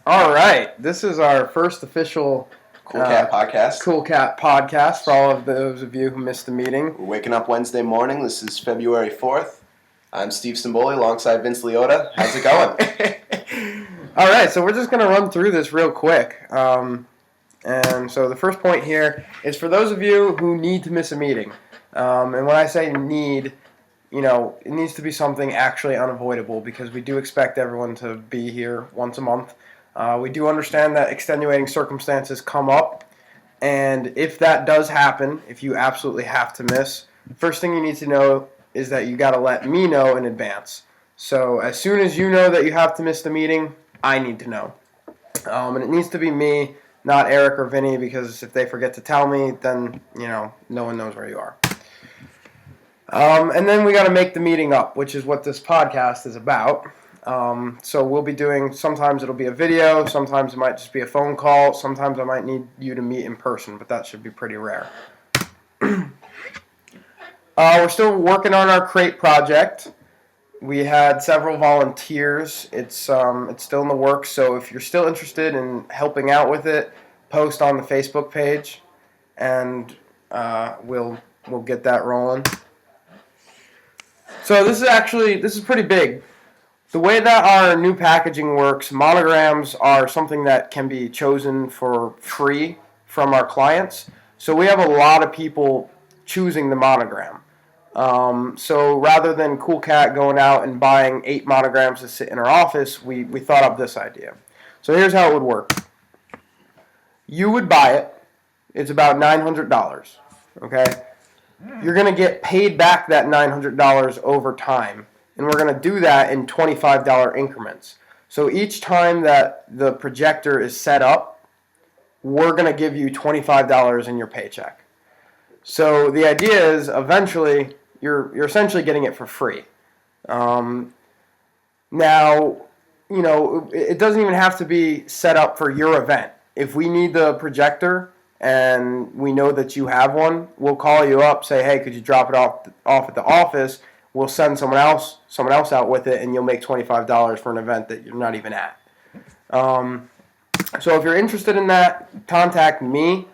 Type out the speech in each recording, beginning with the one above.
All right, this is our first official Cool Cat Podcast. Cool Cat Podcast for all of those of you who missed the meeting. We're waking up Wednesday morning. This is February 4th. I'm Steve Simboli alongside Vince Leota. How's it going? All right, so we're just going to run through this real quick. And so the first point here is for those of you who need to miss a meeting. And when I say need, it needs to be something actually unavoidable because we do expect everyone to be here once a month. We do understand that extenuating circumstances come up, and if that does happen, if you absolutely have to miss, first thing you need to know is that you got to let me know in advance. So as soon as you know that you have to miss the meeting, I need to know. And it needs to be me, not Eric or Vinny, because if they forget to tell me, then, no one knows where you are. And then we got to make the meeting up, which is what this podcast is about. So we'll be doing, sometimes it'll be a video, sometimes it might just be a phone call, sometimes I might need you to meet in person, but that should be pretty rare. We're still working on our crate project. We had several volunteers. It's still in the works, so if you're still interested in helping out with it, post on the Facebook page, and we'll get that rolling. So this is pretty big. The way that our new packaging works, monograms are something that can be chosen for free from our clients. So we have a lot of people choosing the monogram. So rather than Cool Cat going out and buying 8 monograms to sit in our office, we thought up this idea. So here's how it would work. You would buy it. It's about $900, okay? You're going to get paid back that $900 over time. And we're going to do that in $25 increments. So each time that the projector is set up, we're going to give you $25 in your paycheck. So the idea is eventually you're essentially getting it for free. Now, it doesn't even have to be set up for your event. If we need the projector and we know that you have one, we'll call you up, say, hey, could you drop it off at the office? We'll send someone else out with it, and you'll make $25 for an event that you're not even at. So if you're interested in that, contact me.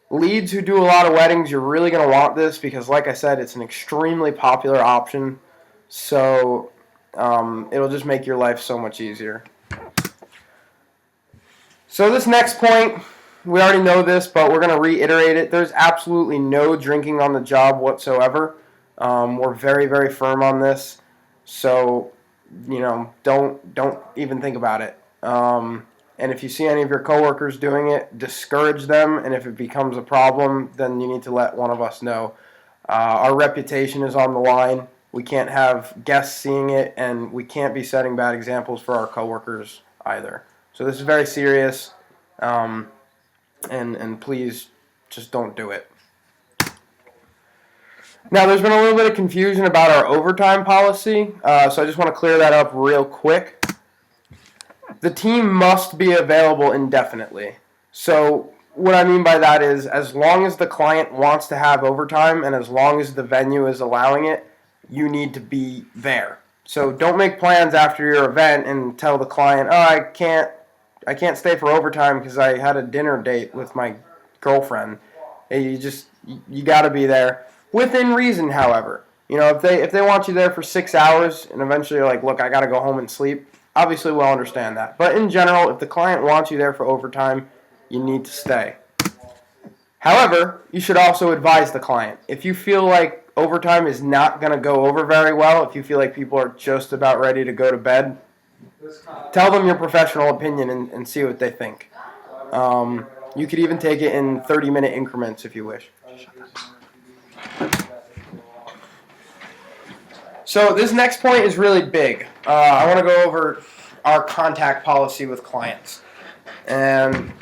Leads who do a lot of weddings, you're really going to want this because, like I said, it's an extremely popular option. So it'll just make your life so much easier. So this next point, we already know this, but we're going to reiterate it. There's absolutely no drinking on the job whatsoever. We're very, very firm on this, so, don't even think about it. And if you see any of your coworkers doing it, discourage them, and if it becomes a problem, then you need to let one of us know. Our reputation is on the line. We can't have guests seeing it, and we can't be setting bad examples for our coworkers either. So this is very serious, and please just don't do it. Now, there's been a little bit of confusion about our overtime policy, so I just want to clear that up real quick. The team must be available indefinitely. So what I mean by that is as long as the client wants to have overtime and as long as the venue is allowing it, you need to be there. So don't make plans after your event and tell the client, oh, I can't stay for overtime because I had a dinner date with my girlfriend. You got to be there. Within reason, however. If they want you there for 6 hours and eventually you're like, look, I got to go home and sleep, obviously we'll understand that. But in general, if the client wants you there for overtime, you need to stay. However, you should also advise the client. If you feel like overtime is not going to go over very well, if you feel like people are just about ready to go to bed, tell them your professional opinion and see what they think. You could even take it in 30-minute increments if you wish. So this next point is really big. I want to go over our contact policy with clients. And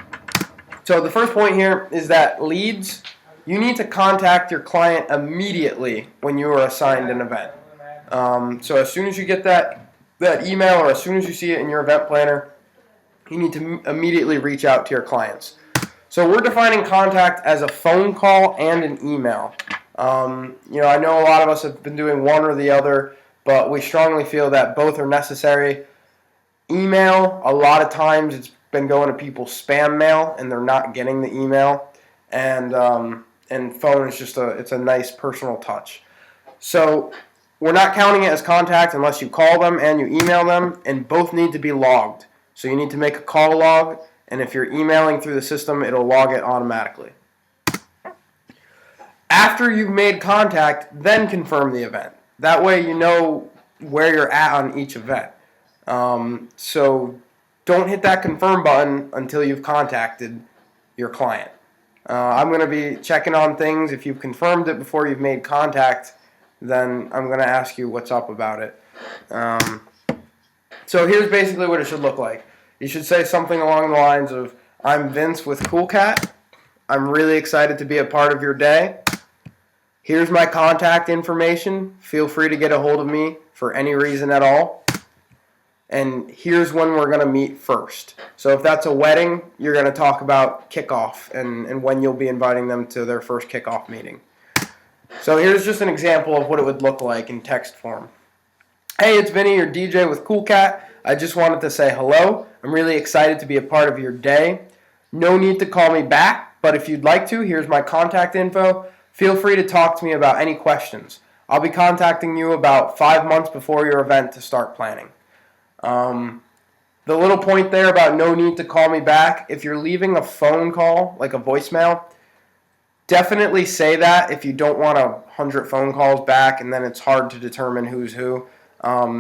so the first point here is that leads, you need to contact your client immediately when you are assigned an event. So as soon as you get that email or as soon as you see it in your event planner, you need to immediately reach out to your clients. So we're defining contact as a phone call and an email. I know a lot of us have been doing one or the other, but we strongly feel that both are necessary. Email, a lot of times it's been going to people's spam mail and they're not getting the email. And phone is just it's a nice personal touch. So we're not counting it as contact unless you call them and you email them, and both need to be logged. So you need to make a call log, and if you're emailing through the system, it'll log it automatically. After you've made contact, then confirm the event. That way you know where you're at on each event. So don't hit that confirm button until you've contacted your client. I'm going to be checking on things. If you've confirmed it before you've made contact, then I'm going to ask you what's up about it. So here's basically what it should look like. You should say something along the lines of, I'm Vince with Cool Cat. I'm really excited to be a part of your day. Here's my contact information. Feel free to get a hold of me for any reason at all. And here's when we're going to meet first. So if that's a wedding, you're going to talk about kickoff and when you'll be inviting them to their first kickoff meeting. So here's just an example of what it would look like in text form. Hey, it's Vinny, your DJ with Cool Cat. I just wanted to say hello. I'm really excited to be a part of your day. No need to call me back, but if you'd like to, here's my contact info. Feel free to talk to me about any questions. I'll be contacting you about 5 months before your event to start planning. The little point there about no need to call me back, if you're leaving a phone call, like a voicemail, definitely say that if you don't want 100 phone calls back and then it's hard to determine who's who.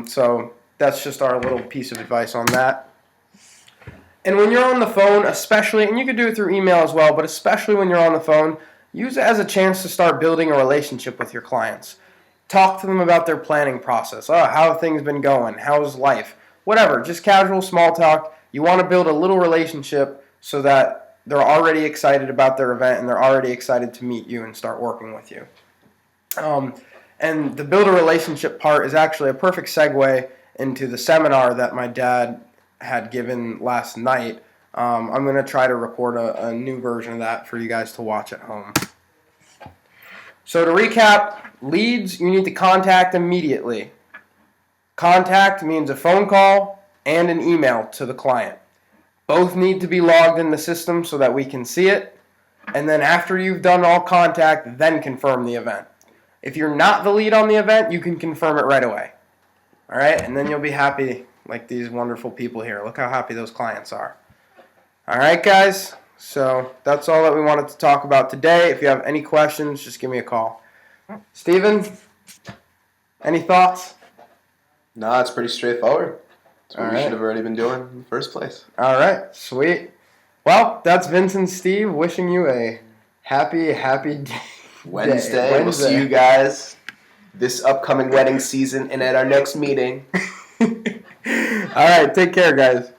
So that's just our little piece of advice on that. And when you're on the phone, especially, and you could do it through email as well, but especially when you're on the phone, use it as a chance to start building a relationship with your clients. Talk to them about their planning process. Oh, how have things been going? How's life? Whatever, just casual small talk. You want to build a little relationship so that they're already excited about their event and they're already excited to meet you and start working with you. And the build a relationship part is actually a perfect segue into the seminar that my dad had given last night. I'm going to try to record a new version of that for you guys to watch at home. So to recap, leads you need to contact immediately. Contact means a phone call and an email to the client. Both need to be logged in the system so that we can see it. And then after you've done all contact, then confirm the event. If you're not the lead on the event, you can confirm it right away. All right? And then you'll be happy like these wonderful people here. Look how happy those clients are. All right, guys? So that's all that we wanted to talk about today. If you have any questions, just give me a call. Steven, any thoughts? No, it's pretty straightforward. It's what All we right. should have already been doing in the first place. All right, sweet. Well, that's Vince and Steve wishing you a happy day. Wednesday. We'll see you guys this upcoming wedding season and at our next meeting. All right, take care, guys.